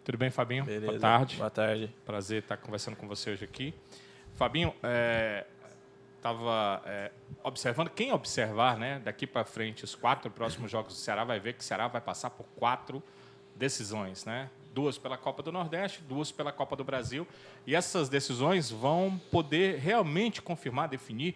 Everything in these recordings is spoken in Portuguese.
Tudo bem, Fabinho? Beleza. Boa tarde. Boa tarde. Prazer estar conversando com você hoje aqui. Fabinho, estava observando, quem observar, né, daqui para frente os 4 próximos jogos do Ceará vai ver que o Ceará vai passar por 4 decisões, né? 2 pela Copa do Nordeste, 2 pela Copa do Brasil. E essas decisões vão poder realmente confirmar, definir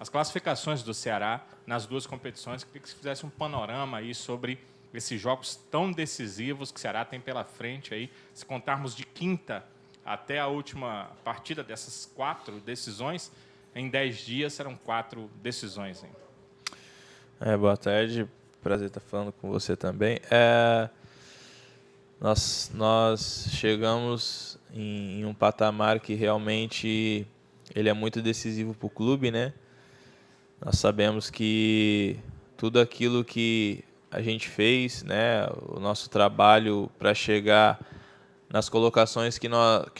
as classificações do Ceará nas 2 competições. Queria que você fizesse um panorama aí sobre esses jogos tão decisivos que o Ceará tem pela frente aí, se contarmos de quinta até a última partida dessas 4 decisões, em 10 dias serão 4 decisões. Hein? Boa tarde, prazer estar falando com você também. Nós chegamos em um patamar que realmente ele é muito decisivo para o clube, né? Nós sabemos que tudo aquilo que a gente fez, né, o nosso trabalho para chegar nas colocações que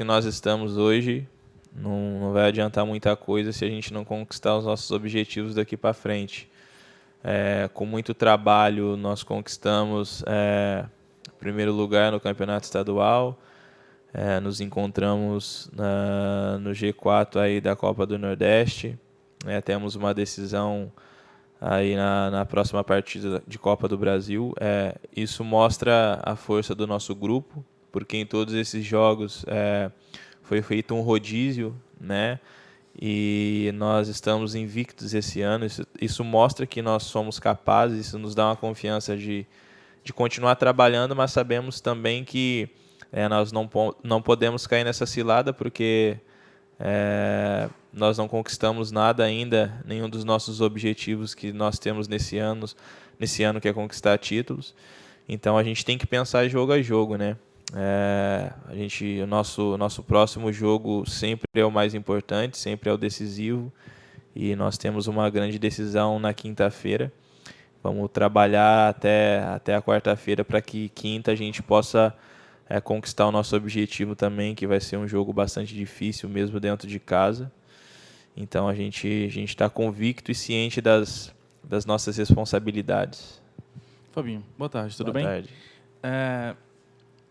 nós estamos hoje, não vai adiantar muita coisa se a gente não conquistar os nossos objetivos daqui para frente. Com muito trabalho, nós conquistamos primeiro lugar no campeonato estadual, nos encontramos no G4 aí da Copa do Nordeste, temos uma decisão aí na próxima partida de Copa do Brasil. Isso mostra a força do nosso grupo, porque em todos esses jogos foi feito um rodízio, né? E nós estamos invictos esse ano. Isso mostra que nós somos capazes, isso nos dá uma confiança de continuar trabalhando, mas sabemos também que nós não podemos cair nessa cilada, porque nós não conquistamos nada ainda, nenhum dos nossos objetivos que nós temos nesse ano que é conquistar títulos. Então a gente tem que pensar jogo a jogo, né? O nosso próximo jogo sempre é o mais importante, sempre é o decisivo, e nós temos uma grande decisão na quinta-feira. Vamos trabalhar até a quarta-feira para que quinta a gente possa conquistar o nosso objetivo também, que vai ser um jogo bastante difícil, mesmo dentro de casa. Então a gente está convicto e ciente das nossas responsabilidades. Fabinho, boa tarde, tudo bem? Boa tarde.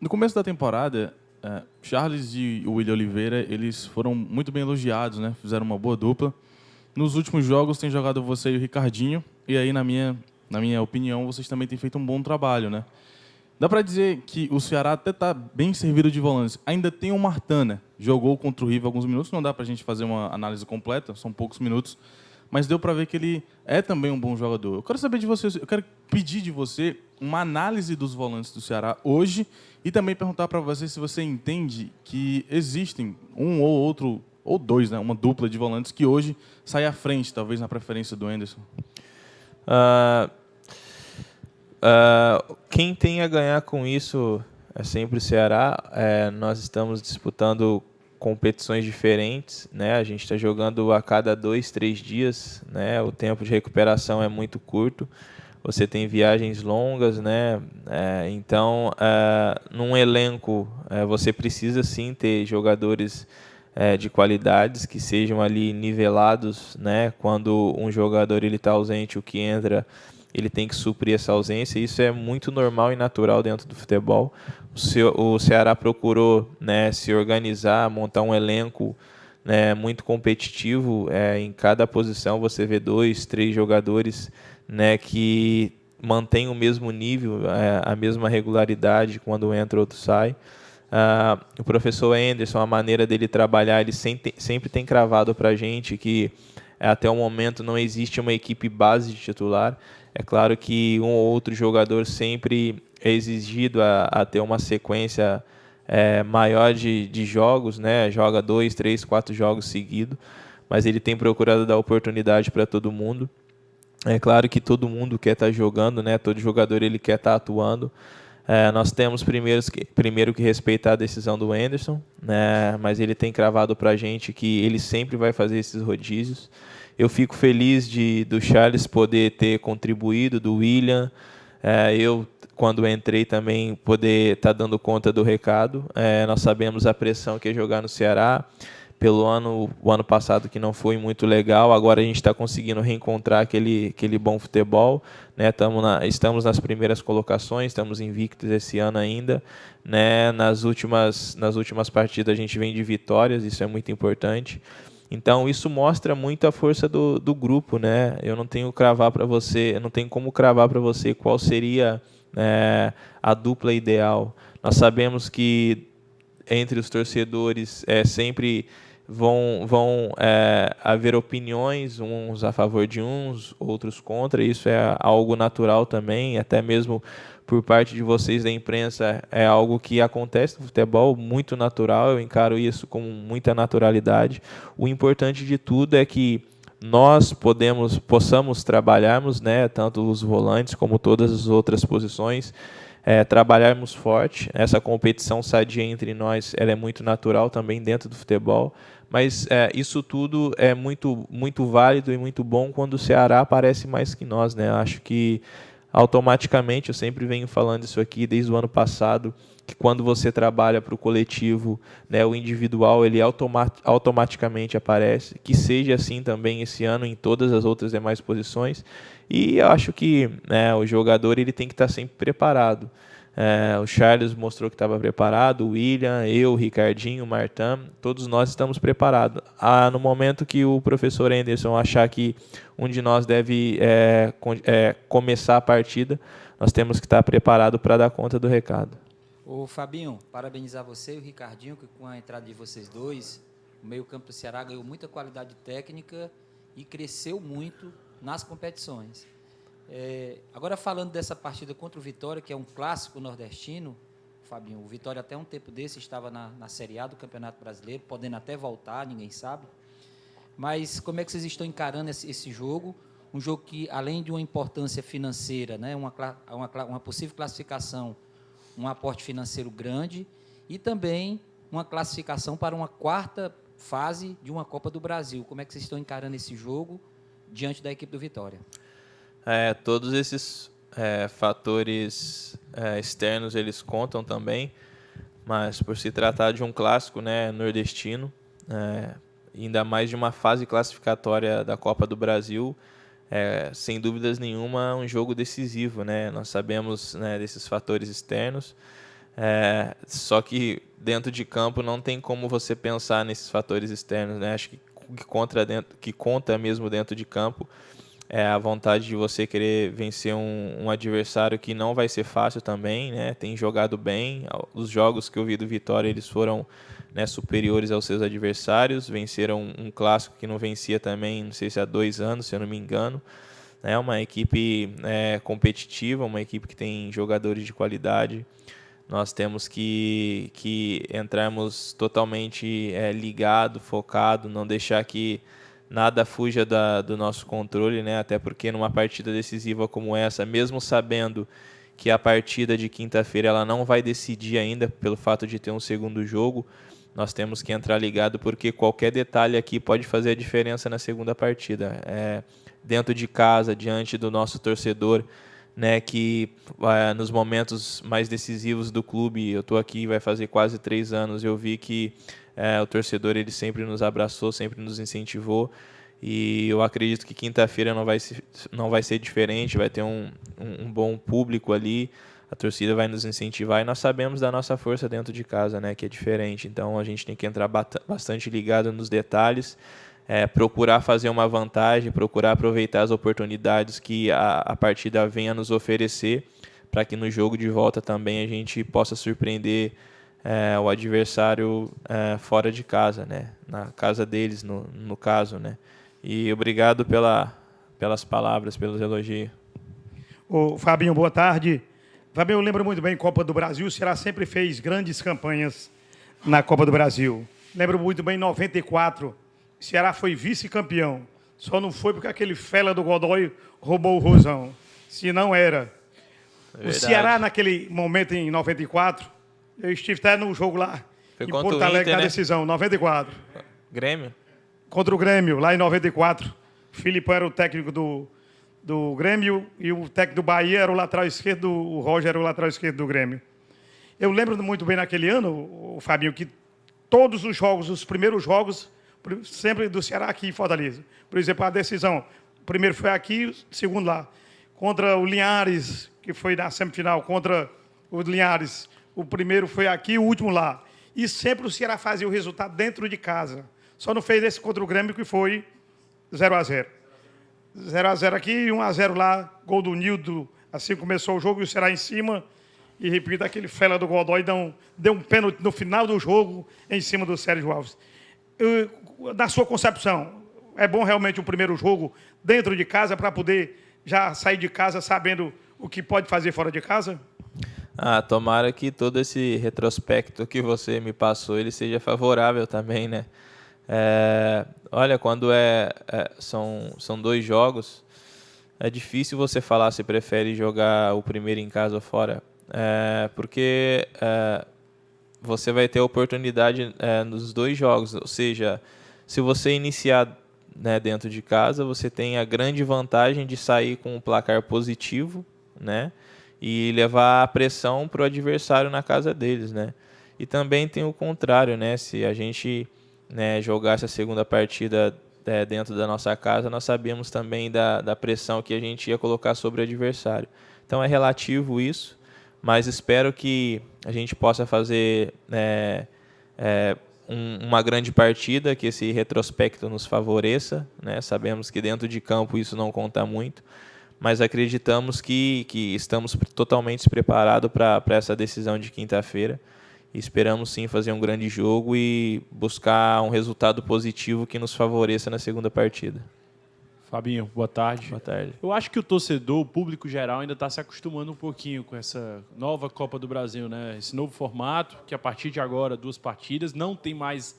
No começo da temporada, Charles e o William Oliveira, eles foram muito bem elogiados, né? Fizeram uma boa dupla. Nos últimos jogos tem jogado você e o Ricardinho, e aí na minha opinião vocês também têm feito um bom trabalho, né? Dá para dizer que o Ceará até está bem servido de volantes. Ainda tem o Martana, jogou contra o River alguns minutos, não dá para a gente fazer uma análise completa, são poucos minutos, mas deu para ver que ele é também um bom jogador. Eu quero saber de você, eu quero pedir de você uma análise dos volantes do Ceará hoje e também perguntar para você se você entende que existem um ou outro, ou dois, né, uma dupla de volantes que hoje sai à frente, talvez na preferência do Anderson. Quem tem a ganhar com isso é sempre o Ceará. Nós estamos disputando competições diferentes, né? A gente está jogando a cada 2, 3 dias, né? O tempo de recuperação é muito curto. Você tem viagens longas, né? Então, num elenco, você precisa sim ter jogadores de qualidades que sejam ali nivelados, né? Quando um jogador está ausente, o que entra, ele tem que suprir essa ausência. Isso é muito normal e natural dentro do futebol. O Ceará procurou, né, se organizar, montar um elenco, né, muito competitivo. Em cada posição você vê 2, 3 jogadores, né, que mantêm o mesmo nível, a mesma regularidade. Quando entra, outro sai. O professor Anderson, a maneira dele trabalhar, ele sempre tem cravado para a gente que até o momento não existe uma equipe base de titular. É claro que um ou outro jogador sempre é exigido a ter uma sequência maior de jogos, né? Joga 2, 3, 4 jogos seguidos, mas ele tem procurado dar oportunidade para todo mundo. É claro que todo mundo quer estar jogando, né? Todo jogador ele quer estar atuando. Nós temos primeiro que respeitar a decisão do Anderson, né? Mas ele tem cravado para a gente que ele sempre vai fazer esses rodízios. Eu fico feliz do Charles poder ter contribuído, do William. Eu, quando entrei, também poder estar dando conta do recado. Nós sabemos a pressão que é jogar no Ceará. o ano passado que não foi muito legal. Agora a gente está conseguindo reencontrar aquele bom futebol, né? Estamos nas primeiras colocações, estamos invictos esse ano ainda, né? Nas últimas partidas a gente vem de vitórias, isso é muito importante. Então isso mostra muito a força do grupo, né? Eu não tenho como cravar para você qual seria a dupla ideal. Nós sabemos que entre os torcedores sempre vão haver opiniões, uns a favor de uns, outros contra. Isso é algo natural também, até mesmo por parte de vocês da imprensa, é algo que acontece no futebol, muito natural. Eu encaro isso com muita naturalidade. O importante de tudo é que nós possamos trabalharmos, né, tanto os volantes como todas as outras posições, trabalharmos forte. Essa competição sadia entre nós, ela é muito natural também dentro do futebol, mas isso tudo é muito, muito válido e muito bom quando o Ceará aparece mais que nós, né? Acho que automaticamente, eu sempre venho falando isso aqui desde o ano passado, que quando você trabalha para o coletivo, né, o individual ele automaticamente aparece, que seja assim também esse ano em todas as outras demais posições. E eu acho que, né, o jogador ele tem que estar sempre preparado. O Charles mostrou que estava preparado, o William, eu, o Ricardinho, o Martin, todos nós estamos preparados. No momento que o professor Anderson achar que um de nós deve começar a partida, nós temos que estar preparado para dar conta do recado. Ô Fabinho, parabenizar você e o Ricardinho, que com a entrada de vocês dois, o meio-campo do Ceará ganhou muita qualidade técnica e cresceu muito nas competições. Agora, falando dessa partida contra o Vitória, que é um clássico nordestino, Fabinho, o Vitória até um tempo desse estava na Série A do Campeonato Brasileiro, podendo até voltar, ninguém sabe. Mas como é que vocês estão encarando esse jogo? Um jogo que, além de uma importância financeira, né, uma possível classificação, um aporte financeiro grande, e também uma classificação para uma quarta fase de uma Copa do Brasil. Como é que vocês estão encarando esse jogo diante da equipe do Vitória? Todos esses fatores externos, eles contam também, mas por se tratar de um clássico, né, nordestino, ainda mais de uma fase classificatória da Copa do Brasil, sem dúvidas nenhuma, um jogo decisivo, né? Nós sabemos, né, desses fatores externos, só que dentro de campo não tem como você pensar nesses fatores externos, né? Acho que conta mesmo dentro de campo é a vontade de você querer vencer um adversário que não vai ser fácil também, né? Tem jogado bem. Os jogos que eu vi do Vitória, eles foram, né, superiores aos seus adversários. Venceram um clássico que não vencia também, não sei se há 2 anos, se eu não me engano. É uma equipe competitiva, uma equipe que tem jogadores de qualidade. Nós temos que entrarmos totalmente ligado, focado, não deixar que nada fuja do nosso controle, né? Até porque numa partida decisiva como essa, mesmo sabendo que a partida de quinta-feira ela não vai decidir ainda pelo fato de ter um segundo jogo, nós temos que entrar ligado porque qualquer detalhe aqui pode fazer a diferença na segunda partida. Dentro de casa, diante do nosso torcedor, né, que nos momentos mais decisivos do clube, eu estou aqui, vai fazer quase 3 anos, eu vi que o torcedor ele sempre nos abraçou, sempre nos incentivou, e eu acredito que quinta-feira não vai ser diferente, vai ter um bom público ali, a torcida vai nos incentivar, e nós sabemos da nossa força dentro de casa, né, que é diferente, então a gente tem que entrar bastante ligado nos detalhes, procurar fazer uma vantagem, procurar aproveitar as oportunidades que a partida venha nos oferecer, para que no jogo de volta também a gente possa surpreender o adversário fora de casa, né? Na casa deles, no caso, né? E obrigado pelas palavras, pelos elogios. Ô, Fabinho, boa tarde. Fabinho, eu lembro muito bem Copa do Brasil, o Ceará sempre fez grandes campanhas na Copa do Brasil. Lembro muito bem em 94, o Ceará foi vice-campeão. Só não foi porque aquele fela do Godoy roubou o Rosão. Se não era. O Ceará, naquele momento, em 94, eu estive até no jogo lá, foi em contra Porto o Alegre, Inter, na né? decisão, 94. Grêmio? Contra o Grêmio, lá em 94. O Filipão era o técnico do Grêmio e o técnico do Bahia era o lateral esquerdo, o Roger era o lateral esquerdo do Grêmio. Eu lembro muito bem naquele ano, o Fabinho, que todos os jogos, os primeiros jogos, sempre do Ceará aqui em Fortaleza. Por exemplo, a decisão, o primeiro foi aqui, o segundo lá. Contra o Linhares, que foi na semifinal, contra o Linhares, o primeiro foi aqui, o último lá. E sempre o Ceará fazia o resultado dentro de casa. Só não fez esse contra o Grêmio, que foi 0-0. 0-0 aqui e 1-0 lá, gol do Nildo. Assim começou o jogo e o Ceará em cima. E, repito, aquele fela do Godoy deu um pênalti no final do jogo em cima do Sérgio Alves. Da sua concepção, é bom realmente o primeiro jogo dentro de casa para poder já sair de casa sabendo o que pode fazer fora de casa? Tomara que todo esse retrospecto que você me passou ele seja favorável também, né? Olha, quando são 2 jogos, é difícil você falar se prefere jogar o primeiro em casa ou fora, porque você vai ter oportunidade nos 2 jogos, ou seja, se você iniciar, né, dentro de casa, você tem a grande vantagem de sair com um placar positivo, né, e levar a pressão para o adversário na casa deles, né. E também tem o contrário, né, se a gente, né, jogar essa segunda partida dentro da nossa casa, nós sabemos também da pressão que a gente ia colocar sobre o adversário. Então é relativo isso, mas espero que a gente possa fazer uma grande partida, que esse retrospecto nos favoreça, né? Sabemos que dentro de campo isso não conta muito, mas acreditamos que estamos totalmente preparados para essa decisão de quinta-feira. Esperamos sim fazer um grande jogo e buscar um resultado positivo que nos favoreça na segunda partida. Fabinho, boa tarde. Boa tarde. Eu acho que o torcedor, o público geral, ainda está se acostumando um pouquinho com essa nova Copa do Brasil, né? Esse novo formato, que a partir de agora, 2 partidas, não tem mais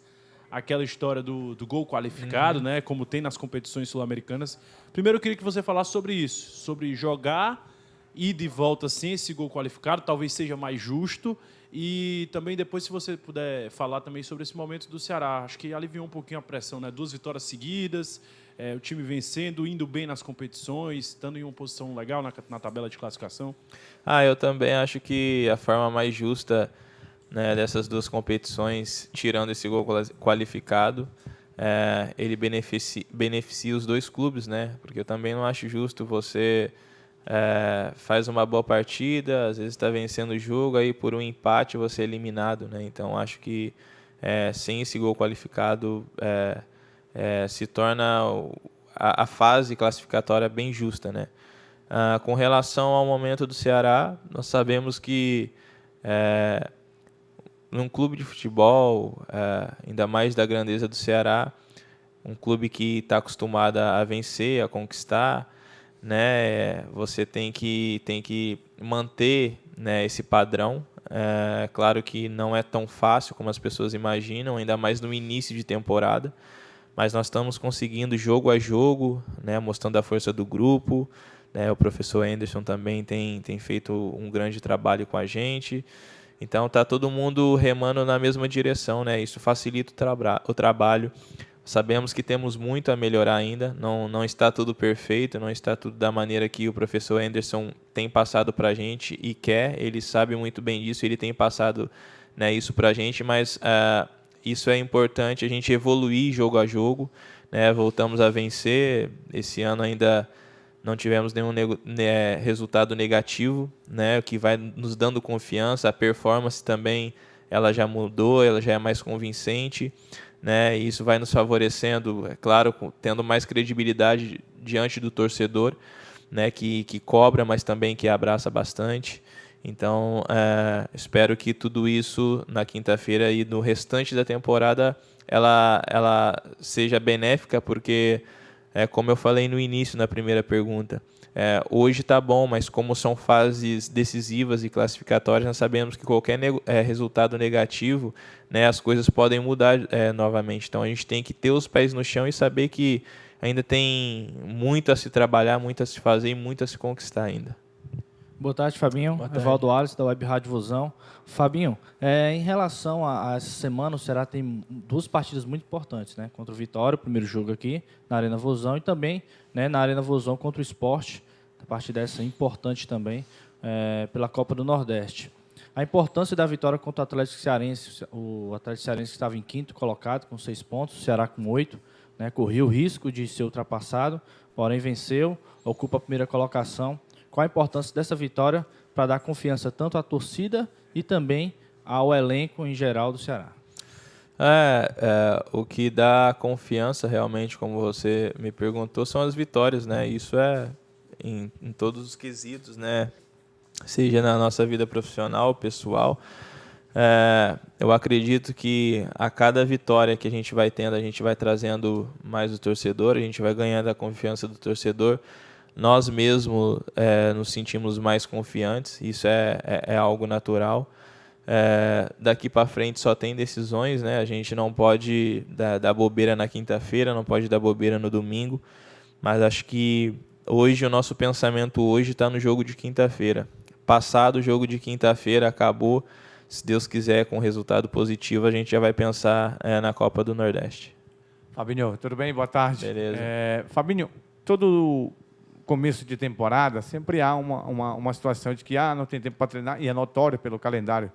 aquela história do gol qualificado, né? Como tem nas competições sul-americanas. Primeiro, eu queria que você falasse sobre isso, sobre jogar ida e volta sem esse gol qualificado, talvez seja mais justo. E também depois, se você puder falar também sobre esse momento do Ceará. Acho que aliviou um pouquinho a pressão, né? 2 vitórias seguidas, o time vencendo, indo bem nas competições, estando em uma posição legal na tabela de classificação. Eu também acho que a forma mais justa, né, dessas 2 competições, tirando esse gol qualificado, ele beneficia os 2 clubes, né? Porque eu também não acho justo você faz uma boa partida, às vezes está vencendo o jogo, aí por um empate você é eliminado, né? Então acho que sem esse gol qualificado se torna a fase classificatória bem justa, né? Com relação ao momento do Ceará, nós sabemos que num clube de futebol, ainda mais da grandeza do Ceará, um clube que está acostumado a vencer, a conquistar, né? Você tem que manter, né, esse padrão. Claro que não é tão fácil como as pessoas imaginam, ainda mais no início de temporada, mas nós estamos conseguindo jogo a jogo, né, mostrando a força do grupo, né? O professor Anderson também tem feito um grande trabalho com a gente. Então está todo mundo remando na mesma direção, né? Isso facilita o trabalho. Sabemos que temos muito a melhorar ainda, não está tudo perfeito, não está tudo da maneira que o professor Anderson tem passado para a gente e quer, ele sabe muito bem disso, ele tem passado, né, isso para a gente, mas isso é importante, a gente evoluir jogo a jogo, né? Voltamos a vencer, esse ano ainda não tivemos nenhum resultado negativo, né, o que vai nos dando confiança, a performance também ela já mudou, ela já é mais convincente, né, e isso vai nos favorecendo, é claro, tendo mais credibilidade diante do torcedor, né, que cobra, mas também que abraça bastante. Então, espero que tudo isso na quinta-feira e no restante da temporada ela seja benéfica, porque, como eu falei no início, na primeira pergunta, hoje está bom, mas como são fases decisivas e classificatórias, nós sabemos que qualquer resultado negativo, né, as coisas podem mudar novamente. Então, a gente tem que ter os pés no chão e saber que ainda tem muito a se trabalhar, muito a se fazer e muito a se conquistar ainda. Boa tarde, Fabinho. Boa tarde. Evaldo Alisson, da Web Rádio Vozão. Fabinho, em relação a essa semana, o Ceará tem 2 partidas muito importantes, né? Contra o Vitória, o primeiro jogo aqui, na Arena Vozão, e também, né, na Arena Vozão contra o Sport, a partida essa importante também, pela Copa do Nordeste. a importância da vitória contra o Atlético Cearense. O Atlético Cearense estava em quinto colocado, com 6 pontos, o Ceará com 8, né, corria o risco de ser ultrapassado, porém venceu, ocupa a primeira colocação. Qual a importância dessa vitória para dar confiança tanto à torcida e também ao elenco em geral do Ceará? O que dá confiança realmente, como você me perguntou, são as vitórias, né? Isso é em todos os quesitos, né? Seja na nossa vida profissional, pessoal. Eu acredito que a cada vitória que a gente vai tendo, a gente vai trazendo mais o torcedor, a gente vai ganhando a confiança do torcedor. Nós mesmos nos sentimos mais confiantes, isso é algo natural. Daqui para frente só tem decisões, né? A gente não pode dar bobeira na quinta-feira, não pode dar bobeira no domingo, mas acho que hoje o nosso pensamento hoje está no jogo de quinta-feira. Passado o jogo de quinta-feira, acabou, se Deus quiser, com resultado positivo, a gente já vai pensar na Copa do Nordeste. Fabinho, tudo bem? Boa tarde. Beleza. Fabinho, todo começo de temporada sempre há uma situação de que não tem tempo para treinar, e é notório pelo calendário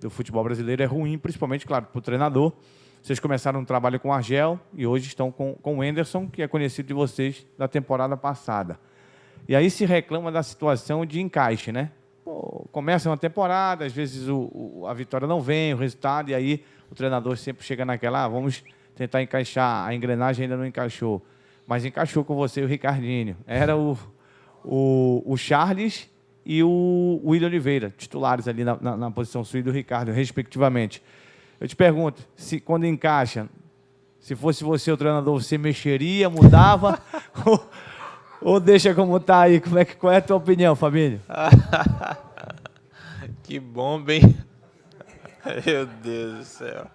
do futebol brasileiro, é ruim, principalmente, claro, para o treinador. Vocês começaram um trabalho com o Argel e hoje estão com o Anderson, que é conhecido de vocês da temporada passada. E aí se reclama da situação de encaixe, né? Começa uma temporada, às vezes a vitória não vem, o resultado, e aí o treinador sempre chega naquela, vamos tentar encaixar, a engrenagem ainda não encaixou. Mas encaixou com você e o Ricardinho. Era o Charles e o William Oliveira, titulares ali na posição sua e do Ricardo, respectivamente. Eu te pergunto, se quando encaixa, se fosse você o treinador, você mexeria, mudava, ou deixa como está aí? Qual é a tua opinião, Fabinho? Que bom, bem. Meu Deus do céu.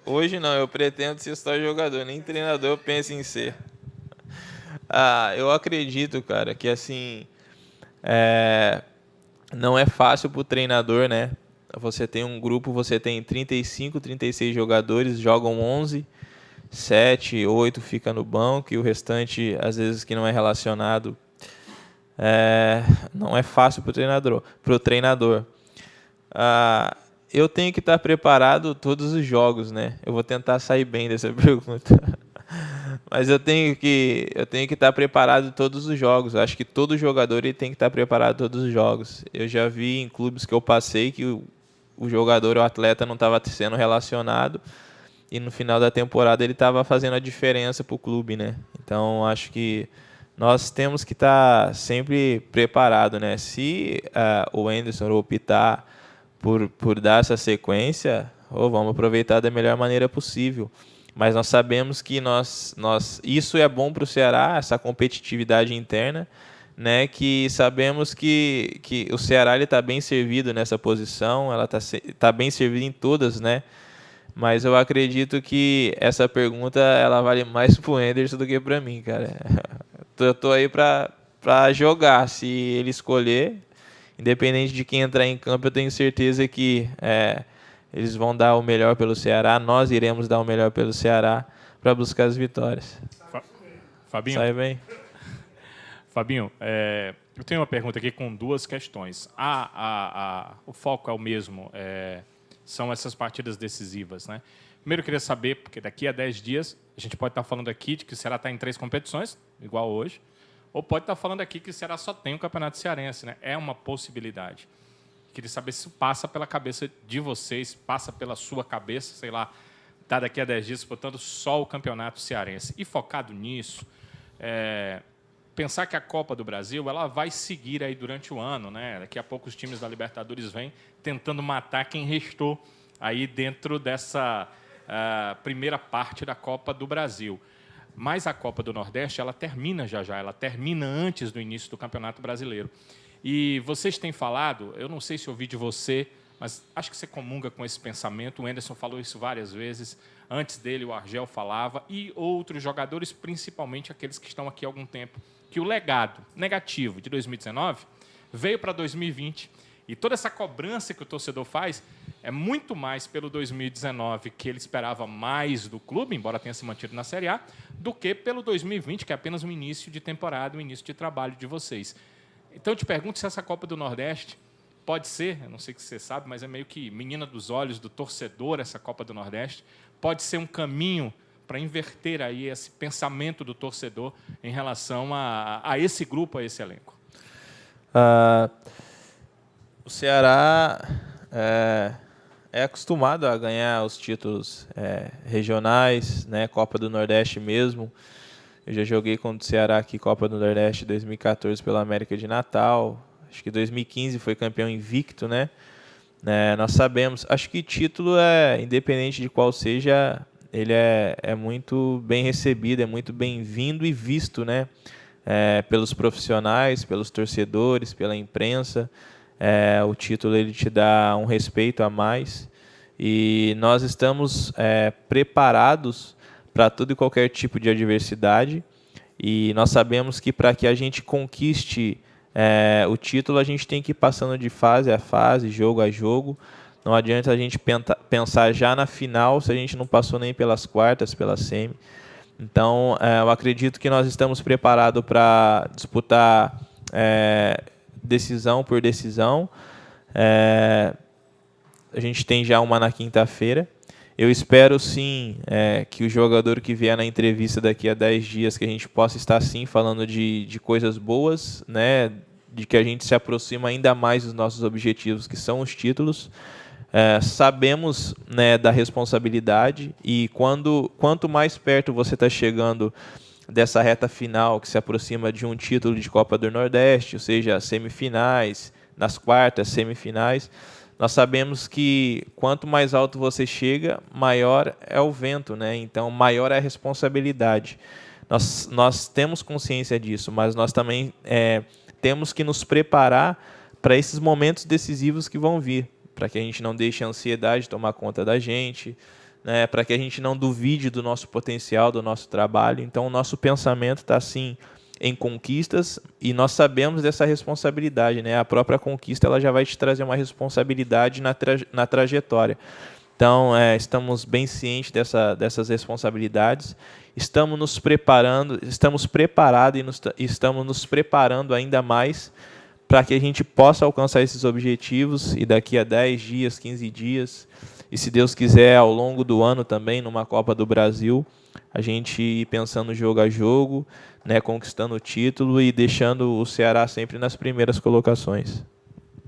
Hoje não, eu pretendo ser só jogador, nem treinador eu penso em ser. Eu acredito, cara, que assim não é fácil para o treinador, né? Você tem um grupo, você tem 35, 36 jogadores, jogam 11, 7, 8 fica no banco e o restante, às vezes, que não é relacionado, não é fácil para o treinador. Eu tenho que estar preparado todos os jogos, né? Eu vou tentar sair bem dessa pergunta. Mas eu tenho que estar preparado todos os jogos. Eu acho que todo jogador ele tem que estar preparado todos os jogos. Eu já vi em clubes que eu passei que o jogador, o atleta, não estava sendo relacionado e no final da temporada ele estava fazendo a diferença para o clube, né? Então, acho que nós temos que estar sempre preparado, né? Se o Anderson optar por dar essa sequência, vamos aproveitar da melhor maneira possível. Mas nós sabemos que isso é bom para o Ceará, essa competitividade interna, né? Que sabemos que o Ceará está bem servido nessa posição, ela tá bem servida em todas, né? Mas eu acredito que essa pergunta ela vale mais para o Anderson do que para mim, cara. Eu tô aí para jogar, se ele escolher, independente de quem entrar em campo, eu tenho certeza que eles vão dar o melhor pelo Ceará, nós iremos dar o melhor pelo Ceará para buscar as vitórias. Fabinho, Sai bem. Fabinho, eu tenho uma pergunta aqui com 2 questões. O foco é o mesmo, são essas partidas decisivas, né? Primeiro, eu queria saber, porque daqui a 10 dias a gente pode estar falando aqui de que o Ceará está em 3 competições, igual hoje, ou pode estar falando aqui que o Ceará só tem o Campeonato Cearense, né? É uma possibilidade. Queria saber se isso passa pela cabeça de vocês, passa pela sua cabeça, sei lá, tá daqui a 10 dias disputando só o Campeonato Cearense. E focado nisso, pensar que a Copa do Brasil ela vai seguir aí durante o ano, né? Daqui a pouco os times da Libertadores vêm tentando matar quem restou aí dentro dessa primeira parte da Copa do Brasil. Mas a Copa do Nordeste ela termina já, ela termina antes do início do Campeonato Brasileiro. E vocês têm falado, eu não sei se ouvi de você, mas acho que você comunga com esse pensamento. O Anderson falou isso várias vezes. Antes dele, o Argel falava. E outros jogadores, principalmente aqueles que estão aqui há algum tempo, que o legado negativo de 2019 veio para 2020. E toda essa cobrança que o torcedor faz é muito mais pelo 2019, que ele esperava mais do clube, embora tenha se mantido na Série A, do que pelo 2020, que é apenas um início de temporada, um início de trabalho de vocês. Então eu te pergunto se essa Copa do Nordeste pode ser, eu não sei se você sabe, mas é meio que menina dos olhos do torcedor essa Copa do Nordeste, pode ser um caminho para inverter aí esse pensamento do torcedor em relação a esse grupo, a esse elenco. O Ceará é acostumado a ganhar os títulos regionais, né, Copa do Nordeste mesmo. Eu já joguei contra o Ceará aqui, Copa do Nordeste 2014 pela América de Natal. Acho que 2015 foi campeão invicto, né? Nós sabemos, acho que título independente de qual seja, ele é muito bem recebido, é muito bem-vindo e visto, né? Pelos profissionais, pelos torcedores, pela imprensa. O título ele te dá um respeito a mais e nós estamos preparados para todo e qualquer tipo de adversidade e nós sabemos que para que a gente conquiste o título a gente tem que ir passando de fase a fase, jogo a jogo. Não adianta a gente pensar já na final se a gente não passou nem pelas quartas, pela semi. Então, eu acredito que nós estamos preparados para disputar decisão por decisão. A gente tem já uma na quinta-feira. Eu espero, sim, que o jogador que vier na entrevista daqui a 10 dias, que a gente possa estar, sim, falando de coisas boas, né, de que a gente se aproxima ainda mais dos nossos objetivos, que são os títulos. Sabemos, né, da responsabilidade e quanto mais perto você está chegando dessa reta final, que se aproxima de um título de Copa do Nordeste, ou seja, semifinais, nas quartas, semifinais, nós sabemos que quanto mais alto você chega, maior é o vento, né? Então, maior é a responsabilidade. Nós temos consciência disso, mas nós também temos que nos preparar para esses momentos decisivos que vão vir, para que a gente não deixe a ansiedade tomar conta da gente, né? Para que a gente não duvide do nosso potencial, do nosso trabalho. Então, o nosso pensamento está, sim, em conquistas e nós sabemos dessa responsabilidade, né? A própria conquista ela já vai te trazer uma responsabilidade na trajetória. Então, estamos bem cientes dessas responsabilidades, estamos preparados e estamos nos preparando ainda mais para que a gente possa alcançar esses objetivos e daqui a 10 dias, 15 dias, e se Deus quiser, ao longo do ano também, numa Copa do Brasil, a gente ir pensando jogo a jogo, né, conquistando o título e deixando o Ceará sempre nas primeiras colocações.